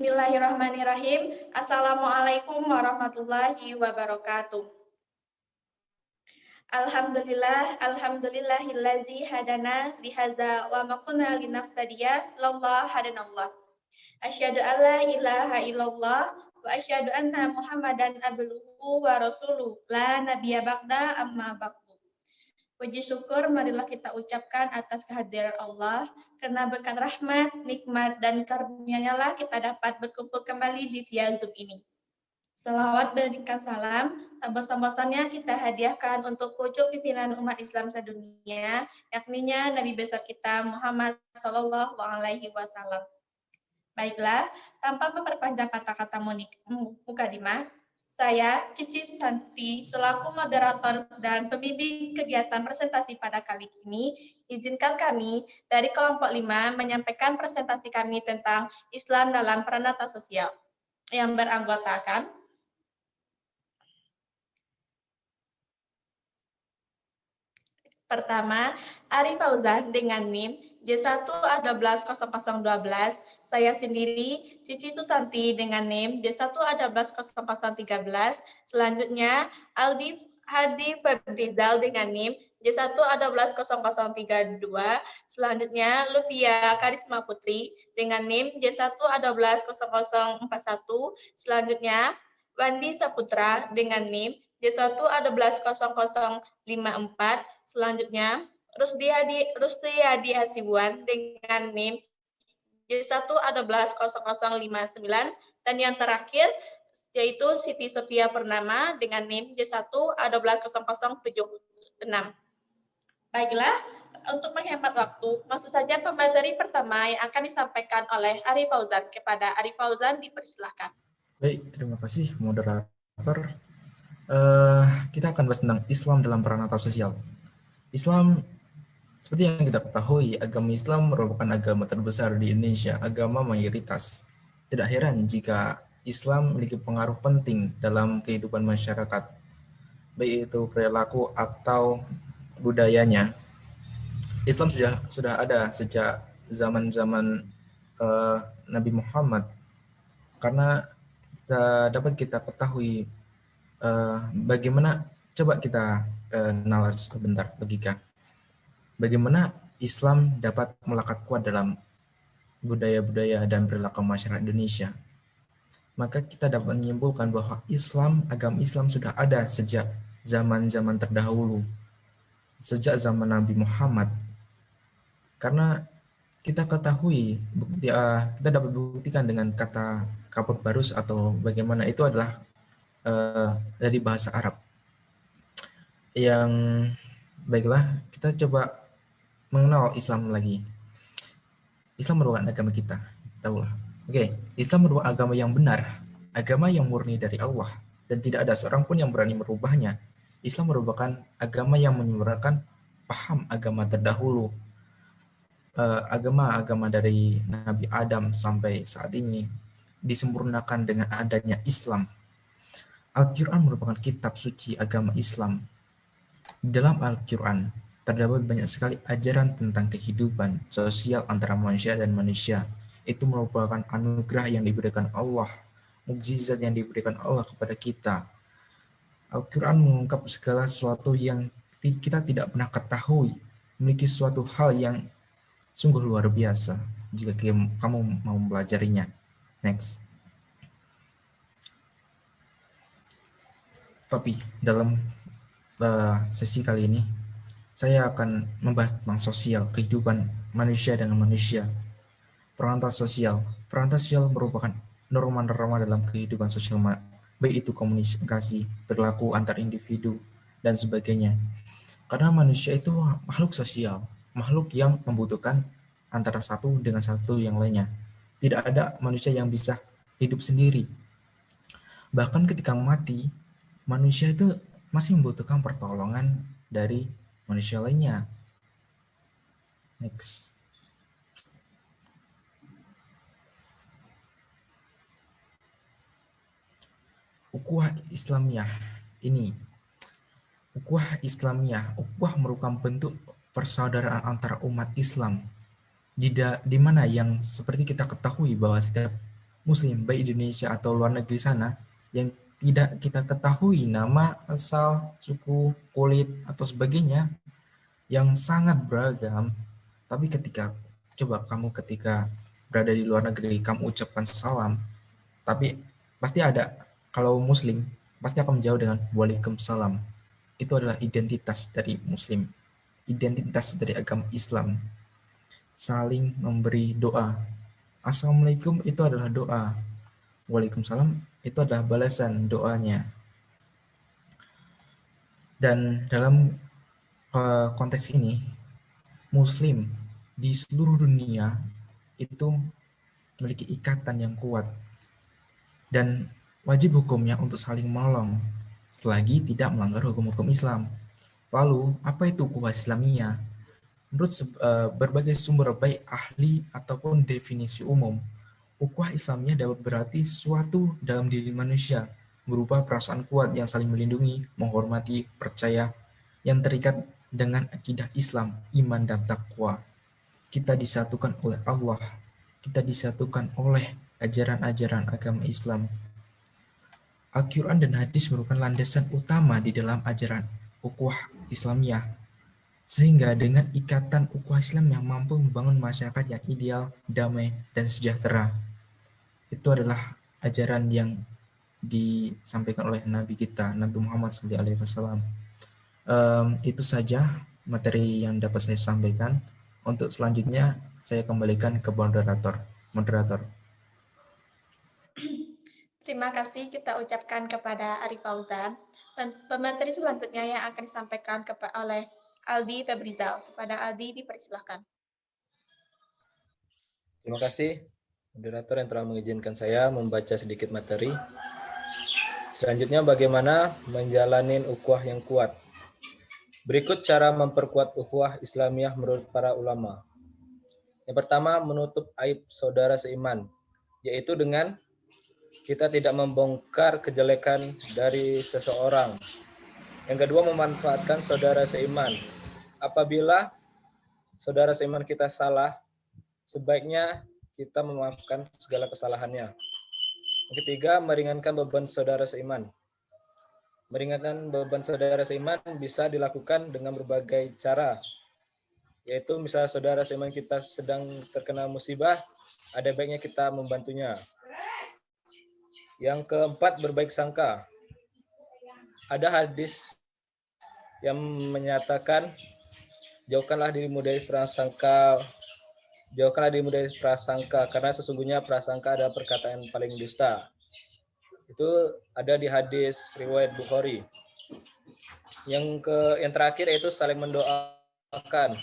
Bismillahirrahmanirrahim. Assalamualaikum warahmatullahi wabarakatuh. Alhamdulillahillazi hadana lihadza wa ma kunna linaftadiya laula hadanallah. Asyhadu an la ilaha illallah wa asyhadu anna Muhammadan abduhu wa rasuluh. La nabiyya ba'da amma ba'du. Puji syukur marilah kita ucapkan atas kehadiran Allah, karena berkat rahmat, nikmat, dan karunia-Nya lah kita dapat berkumpul kembali di via Zoom ini. Selawat berikan salam, tambah-tambahnya kita hadiahkan untuk pucuk pimpinan umat Islam sedunia, yakninya Nabi besar kita Muhammad Sallallahu Alaihi Wasallam. Baiklah, tanpa memperpanjang kata-kata mukadimah, saya, Cici Susanti, selaku moderator dan pembimbing kegiatan presentasi pada kali ini, izinkan kami dari kelompok 5 menyampaikan presentasi kami tentang Islam dalam Peranata Sosial yang beranggotakan pertama, Ari Fauzan dengan NIM J1A120012, saya sendiri Cici Susanti dengan NIM J1A12013, selanjutnya Aldi Hadi Febrizal dengan NIM J1A12032, selanjutnya Luvia Karisma Putri dengan NIM J1A12041, selanjutnya Wandi Saputra dengan NIM J1A12054, selanjutnya Rusdi Hadi Hasibuan dengan NIM J1A12059, dan yang terakhir yaitu Siti Sofia Purnama dengan NIM J1A12076. Baiklah, untuk menghemat waktu, langsung saja pembahasan pertama yang akan disampaikan oleh Ari Fauzan. Kepada Ari Fauzan, dipersilakan. Baik, terima kasih moderator. Kita akan bahas tentang Islam dalam peranata sosial. Islam, seperti yang kita ketahui, agama Islam merupakan agama terbesar di Indonesia, agama mayoritas. Tidak heran jika Islam memiliki pengaruh penting dalam kehidupan masyarakat, baik itu perilaku atau budayanya. Islam sudah ada sejak zaman-zaman Nabi Muhammad, karena dapat kita ketahui bagaimana, coba kita nalar sebentar logika. Bagaimana Islam dapat melekat kuat dalam budaya-budaya dan perilaku masyarakat Indonesia. Maka kita dapat menyimpulkan bahwa agama Islam sudah ada sejak zaman-zaman terdahulu, sejak zaman Nabi Muhammad. Karena kita ketahui, kita dapat buktikan dengan kata kaput barus atau bagaimana, itu adalah dari bahasa Arab. Yang baiklah, kita coba mengenal Islam lagi. Islam merupakan agama kita, tahulah. Oke, Islam merupakan agama yang benar, agama yang murni dari Allah, dan tidak ada seorang pun yang berani merubahnya. Islam merupakan agama yang menyempurnakan paham agama terdahulu, agama-agama dari Nabi Adam sampai saat ini disempurnakan dengan adanya Islam. Al-Quran merupakan kitab suci agama Islam. Dalam Al-Quran terdapat banyak sekali ajaran tentang kehidupan sosial antara manusia dan manusia. Itu merupakan anugerah yang diberikan Allah, mukjizat yang diberikan Allah kepada kita. Al-Quran mengungkap segala sesuatu yang kita tidak pernah ketahui, memiliki suatu hal yang sungguh luar biasa jika kamu mau mempelajarinya. Next. Tapi dalam sesi kali ini, saya akan membahas tentang sosial, kehidupan manusia dengan manusia. Peranata sosial merupakan norma-norma dalam kehidupan sosial, baik itu komunikasi, perilaku antar individu, dan sebagainya. Karena manusia itu makhluk sosial, makhluk yang membutuhkan antara satu dengan satu yang lainnya. Tidak ada manusia yang bisa hidup sendiri. Bahkan ketika mati, manusia itu masih membutuhkan pertolongan dari manusia lainnya. Next. Ukhuwah Islamiyah ini. Ukhuwah Islamiyah, ukhuwah merupakan bentuk persaudaraan antara umat Islam. Di mana yang seperti kita ketahui bahwa setiap Muslim baik di Indonesia atau luar negeri sana yang tidak kita ketahui nama, asal, suku, kulit atau sebagainya yang sangat beragam, tapi ketika berada di luar negeri kamu ucapkan salam, tapi pasti ada, kalau Muslim pasti akan menjawab dengan Waalaikumsalam. Itu adalah identitas dari Muslim, identitas dari agama Islam. Saling memberi doa. Assalamualaikum itu adalah doa. Waalaikumsalam itu adalah balasan doanya. Dan dalam konteks ini, Muslim di seluruh dunia itu memiliki ikatan yang kuat dan wajib hukumnya untuk saling menolong selagi tidak melanggar hukum-hukum Islam. Lalu, apa itu ukhuwah Islamiyah? Menurut berbagai sumber baik ahli ataupun definisi umum, ukhuwah Islamiyah dapat berarti suatu dalam diri manusia, berupa perasaan kuat yang saling melindungi, menghormati, percaya, yang terikat dengan akidah Islam, iman dan takwa. Kita disatukan oleh Allah, kita disatukan oleh ajaran-ajaran agama Islam. Al-Quran dan hadis merupakan landasan utama di dalam ajaran ukhuwah Islamiyah, sehingga dengan ikatan ukhuwah Islam yang mampu membangun masyarakat yang ideal, damai, dan sejahtera. Itu adalah ajaran yang disampaikan oleh Nabi kita, Nabi Muhammad SAW. Itu saja materi yang dapat saya sampaikan. Untuk selanjutnya, saya kembalikan ke moderator. Terima kasih kita ucapkan kepada Arif Fauzan. Pemateri selanjutnya yang akan disampaikan oleh Aldi Febrizal. Kepada Aldi dipersilahkan. Terima kasih moderator yang telah mengizinkan saya membaca sedikit materi. Selanjutnya bagaimana menjalani ukhuwah yang kuat. Berikut cara memperkuat ukhuwah Islamiyah menurut para ulama. Yang pertama, menutup aib saudara seiman, yaitu dengan kita tidak membongkar kejelekan dari seseorang. Yang kedua, memanfaatkan saudara seiman. Apabila saudara seiman kita salah, sebaiknya kita memaafkan segala kesalahannya. Yang ketiga, meringankan beban saudara seiman. Meringankan beban saudara seiman bisa dilakukan dengan berbagai cara, yaitu misalnya saudara seiman kita sedang terkena musibah, ada baiknya kita membantunya. Yang keempat, berbaik sangka. Ada hadis yang menyatakan, jauhkanlah dirimu dari prasangka, karena sesungguhnya prasangka adalah perkataan paling dusta. Itu ada di hadis riwayat Bukhari. Yang terakhir yaitu saling mendoakan.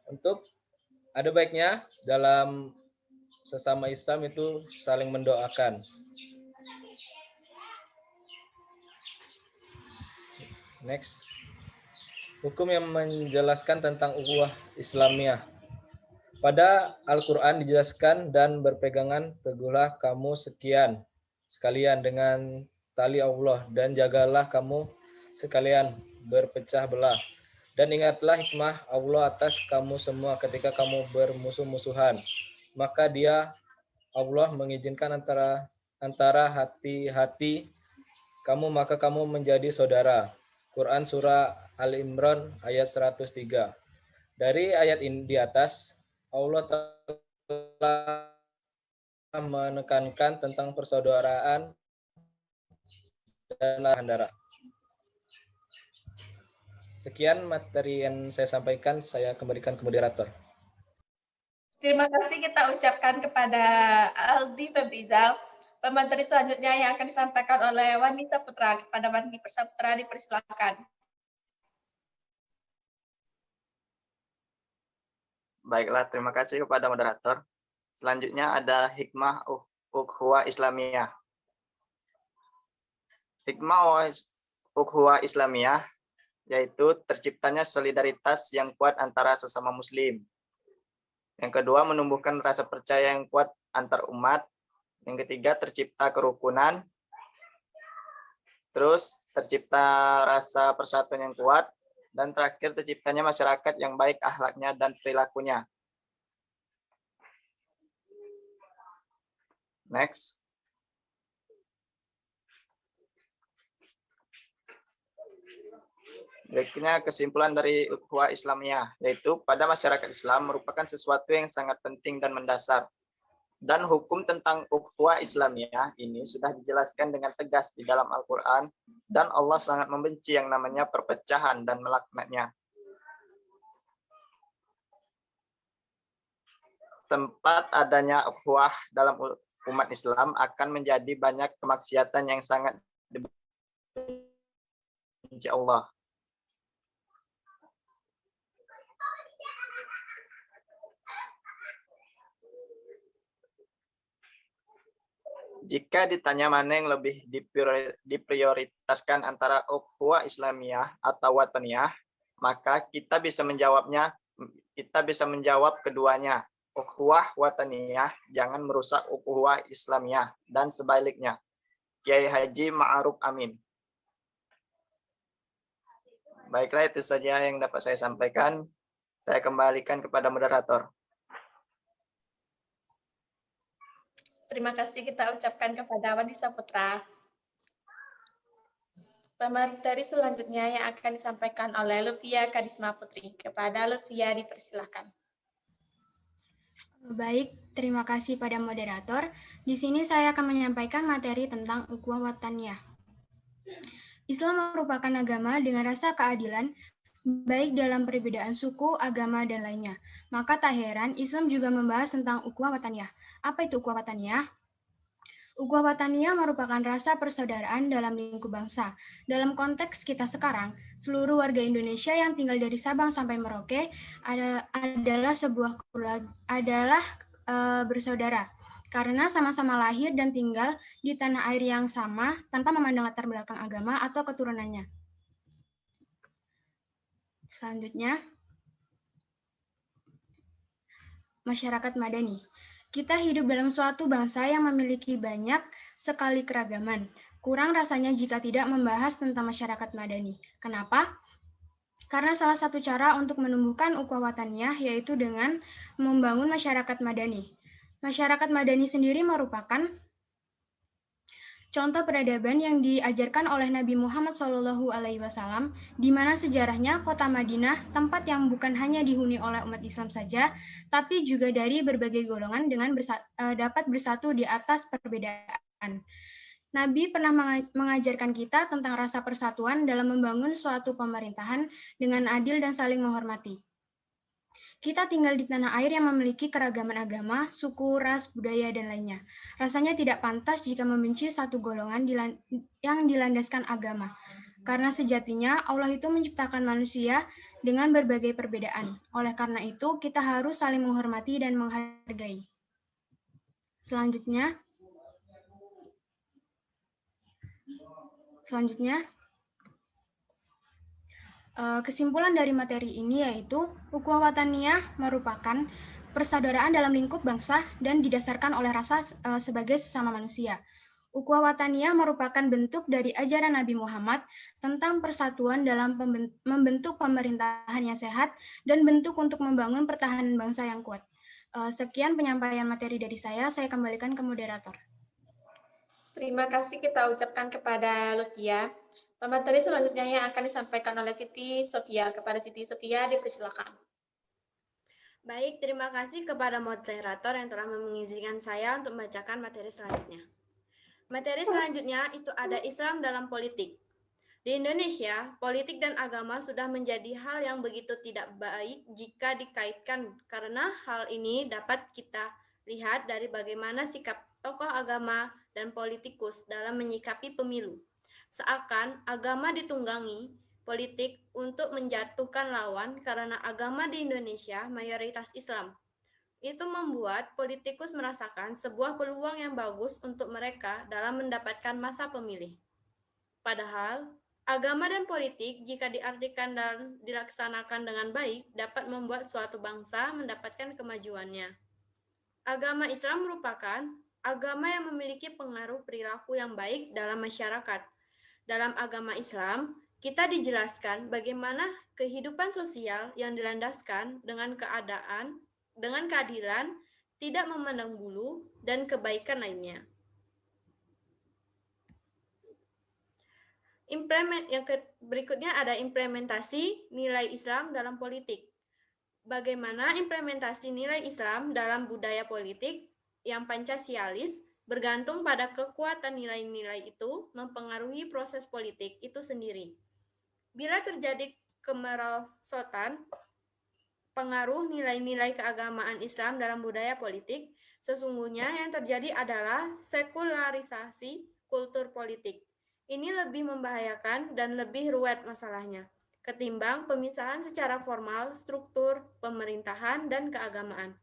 Untuk ada baiknya dalam sesama Islam itu saling mendoakan. Next. Hukum yang menjelaskan tentang ukhuwah Islamiyah. Pada Al-Quran dijelaskan, dan berpegangan teguhlah kamu sekalian dengan tali Allah, dan jagalah kamu sekalian berpecah belah. Dan ingatlah hikmah Allah atas kamu semua ketika kamu bermusuh-musuhan. Maka dia, Allah, mengizinkan antara hati-hati kamu, maka kamu menjadi saudara. Quran Surah Al-Imran ayat 103. Dari ayat ini di atas, Allah telah menekankan tentang persaudaraan dan darah. Sekian materi yang saya sampaikan, saya kembalikan ke moderator. Terima kasih kita ucapkan kepada Aldi Febrizal. Pemateri selanjutnya yang akan disampaikan oleh Wanita Putra. Kepada Wanita Putra dipersilakan. Baiklah, terima kasih kepada moderator. Selanjutnya ada hikmah ukhuwah Islamiyah. Hikmah ukhuwah Islamiyah yaitu terciptanya solidaritas yang kuat antara sesama muslim. Yang kedua, menumbuhkan rasa percaya yang kuat antar umat. Yang ketiga, tercipta kerukunan. Terus tercipta rasa persatuan yang kuat. Dan terakhir, terciptanya masyarakat yang baik akhlaknya dan perilakunya. Next. Berikutnya kesimpulan dari ukhuwah Islamiyah, yaitu pada masyarakat Islam merupakan sesuatu yang sangat penting dan mendasar. Dan hukum tentang ukhuwah Islamiyah ini sudah dijelaskan dengan tegas di dalam Al-Quran, dan Allah sangat membenci yang namanya perpecahan dan melaknatnya. Tempat adanya ukhuwah dalam umat Islam akan menjadi banyak kemaksiatan yang sangat dibenci Allah. Jika ditanya mana yang lebih diprioritaskan antara ukhuwah Islamiyah atau wataniyah, maka kita bisa menjawab keduanya. Ukhuwah wataniyah jangan merusak ukhuwah Islamiyah dan sebaliknya. Kiai Haji Ma'ruf Amin. Baiklah, itu saja yang dapat saya sampaikan. Saya kembalikan kepada moderator. Terima kasih kita ucapkan kepada Wanisa Putra. Pemateri selanjutnya yang akan disampaikan oleh Lutfia Kadisma Putri. Kepada Lutfia dipersilakan. Baik, terima kasih pada moderator. Di sini saya akan menyampaikan materi tentang ukhuwah wataniyah. Islam merupakan agama dengan rasa keadilan, baik dalam perbedaan suku, agama, dan lainnya. Maka tak heran Islam juga membahas tentang ukhuwah wataniyah. Apa itu ukhuwah wataniyah? Ukhuwah wataniyah merupakan rasa persaudaraan dalam lingkup bangsa. Dalam konteks kita sekarang, seluruh warga Indonesia yang tinggal dari Sabang sampai Merauke adalah bersaudara, karena sama-sama lahir dan tinggal di tanah air yang sama tanpa memandang latar belakang agama atau keturunannya. Selanjutnya, masyarakat madani. Kita hidup dalam suatu bangsa yang memiliki banyak sekali keragaman. Kurang rasanya jika tidak membahas tentang masyarakat madani. Kenapa? Karena salah satu cara untuk menumbuhkan ukhuwah wataniyah yaitu dengan membangun masyarakat madani. Masyarakat madani sendiri merupakan contoh peradaban yang diajarkan oleh Nabi Muhammad SAW, di mana sejarahnya kota Madinah, tempat yang bukan hanya dihuni oleh umat Islam saja, tapi juga dari berbagai golongan dengan dapat bersatu di atas perbedaan. Nabi pernah mengajarkan kita tentang rasa persatuan dalam membangun suatu pemerintahan dengan adil dan saling menghormati. Kita tinggal di tanah air yang memiliki keragaman agama, suku, ras, budaya, dan lainnya. Rasanya tidak pantas jika membenci satu golongan yang dilandaskan agama. Karena sejatinya Allah itu menciptakan manusia dengan berbagai perbedaan. Oleh karena itu, kita harus saling menghormati dan menghargai. Selanjutnya, kesimpulan dari materi ini yaitu ukhuwah wataniyah merupakan persaudaraan dalam lingkup bangsa dan didasarkan oleh rasa sebagai sesama manusia. Ukhuwah wataniyah merupakan bentuk dari ajaran Nabi Muhammad tentang persatuan dalam membentuk pemerintahan yang sehat dan bentuk untuk membangun pertahanan bangsa yang kuat. Sekian penyampaian materi dari saya kembalikan ke moderator. Terima kasih kita ucapkan kepada Lutfia. Pemateri selanjutnya yang akan disampaikan oleh Siti Sofia. Kepada Siti Sofia dipersilakan. Baik, terima kasih kepada moderator yang telah mengizinkan saya untuk membacakan materi selanjutnya. Materi selanjutnya itu ada Islam dalam politik. Di Indonesia, politik dan agama sudah menjadi hal yang begitu tidak baik jika dikaitkan, karena hal ini dapat kita lihat dari bagaimana sikap tokoh agama dan politikus dalam menyikapi pemilu. Seakan agama ditunggangi politik untuk menjatuhkan lawan karena agama di Indonesia mayoritas Islam. Itu membuat politikus merasakan sebuah peluang yang bagus untuk mereka dalam mendapatkan masa pemilih. Padahal, agama dan politik jika diartikan dan dilaksanakan dengan baik dapat membuat suatu bangsa mendapatkan kemajuannya. Agama Islam merupakan agama yang memiliki pengaruh perilaku yang baik dalam masyarakat. Dalam agama Islam, kita dijelaskan bagaimana kehidupan sosial yang dilandaskan dengan keadilan tidak memandang bulu, dan kebaikan lainnya. Berikutnya ada implementasi nilai Islam dalam politik. Bagaimana implementasi nilai Islam dalam budaya politik yang Pancasialis bergantung pada kekuatan nilai-nilai itu mempengaruhi proses politik itu sendiri. Bila terjadi kemerosotan pengaruh nilai-nilai keagamaan Islam dalam budaya politik, sesungguhnya yang terjadi adalah sekularisasi kultur politik. Ini lebih membahayakan dan lebih ruwet masalahnya, ketimbang pemisahan secara formal struktur, pemerintahan, dan keagamaan.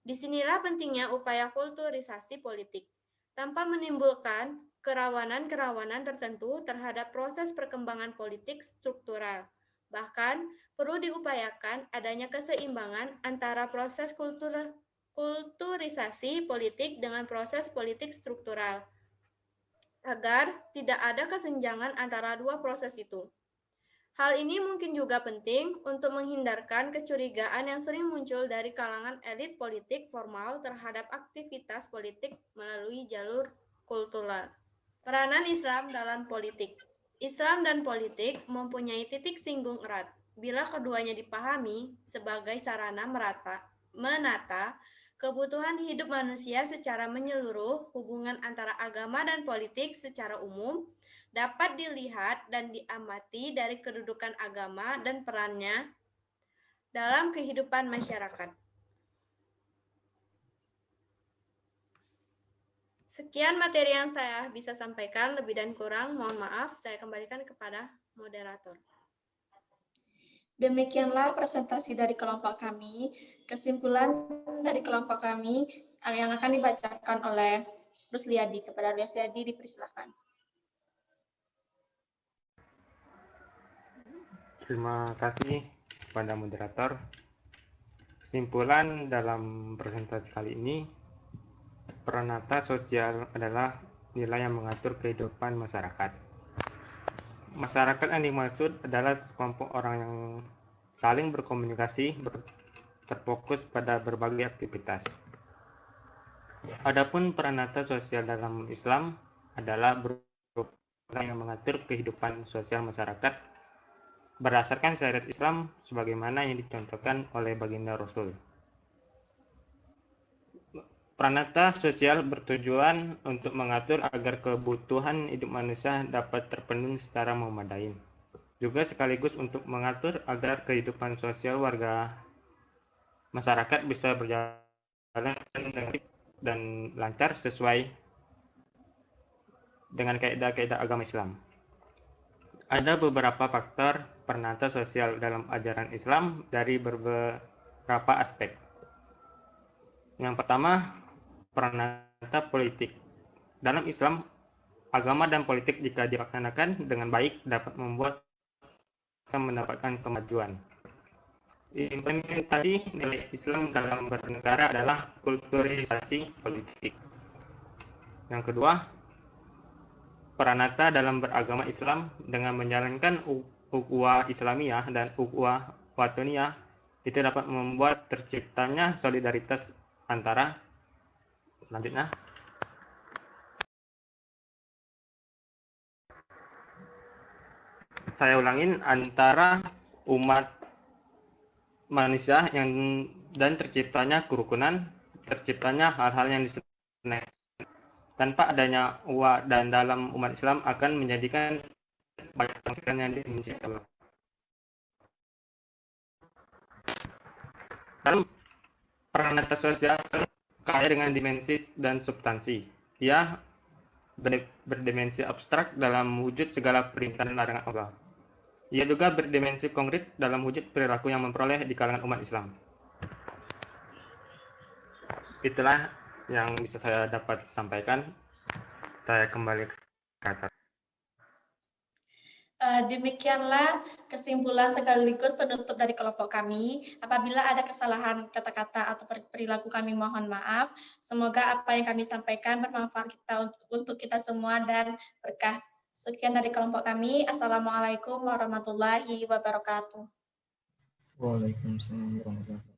Disinilah pentingnya upaya kulturisasi politik, tanpa menimbulkan kerawanan-kerawanan tertentu terhadap proses perkembangan politik struktural. Bahkan, perlu diupayakan adanya keseimbangan antara proses kulturisasi politik dengan proses politik struktural, agar tidak ada kesenjangan antara dua proses itu. Hal ini mungkin juga penting untuk menghindarkan kecurigaan yang sering muncul dari kalangan elit politik formal terhadap aktivitas politik melalui jalur kultural. Peranan Islam dalam politik. Islam dan politik mempunyai titik singgung erat. Bila keduanya dipahami sebagai sarana menata kebutuhan hidup manusia secara menyeluruh, hubungan antara agama dan politik secara umum dapat dilihat dan diamati dari kedudukan agama dan perannya dalam kehidupan masyarakat. Sekian materi yang saya bisa sampaikan, lebih dan kurang mohon maaf, saya kembalikan kepada moderator. Demikianlah presentasi dari kelompok kami. Kesimpulan dari kelompok kami yang akan dibacakan oleh Rusliadi. Kepada Rusliadi dipersilakan. Terima kasih kepada moderator. Kesimpulan dalam presentasi kali ini, peranata sosial adalah nilai yang mengatur kehidupan masyarakat. Masyarakat yang dimaksud adalah sekelompok orang yang saling berkomunikasi, terfokus pada berbagai aktivitas. Adapun peranata sosial dalam Islam adalah berupa yang mengatur kehidupan sosial masyarakat berdasarkan syariat Islam sebagaimana yang dicontohkan oleh baginda Rasul. Peranata sosial bertujuan untuk mengatur agar kebutuhan hidup manusia dapat terpenuhi secara memadai. Juga sekaligus untuk mengatur agar kehidupan sosial warga masyarakat bisa berjalan dan lancar sesuai dengan kaidah-kaidah agama Islam. Ada beberapa faktor peranata sosial dalam ajaran Islam dari beberapa aspek. Yang pertama, peranata politik. Dalam Islam, agama dan politik jika dilaksanakan dengan baik dapat membuat mendapatkan kemajuan. Implementasi nilai Islam dalam bernegara adalah kulturisasi politik. Yang kedua, peranata dalam beragama Islam dengan menjalankan ukhuwah Islamiyah dan ukhuwah watoniyah itu dapat membuat terciptanya solidaritas antara selanjutnya saya ulangin antara umat manusia dan terciptanya kerukunan, terciptanya hal-hal yang disenangi. Tanpa adanya ukhuwah dan dalam umat Islam akan menjadikan banyak kemungkinan yang dibenci Allah. Dalam peranata sosial kaya dengan dimensi dan substansi. Ia berdimensi abstrak dalam wujud segala perintah dan larangan Allah. Ia juga berdimensi konkret dalam wujud perilaku yang memperoleh di kalangan umat Islam. Itulah yang bisa saya dapat sampaikan. Saya kembali ke atas. Demikianlah kesimpulan sekaligus penutup dari kelompok kami. Apabila ada kesalahan kata-kata atau perilaku kami mohon maaf. Semoga apa yang kami sampaikan bermanfaat untuk kita semua dan berkah. Sekian dari kelompok kami. Assalamualaikum warahmatullahi wabarakatuh. Waalaikumsalam warahmatullahi wabarakatuh.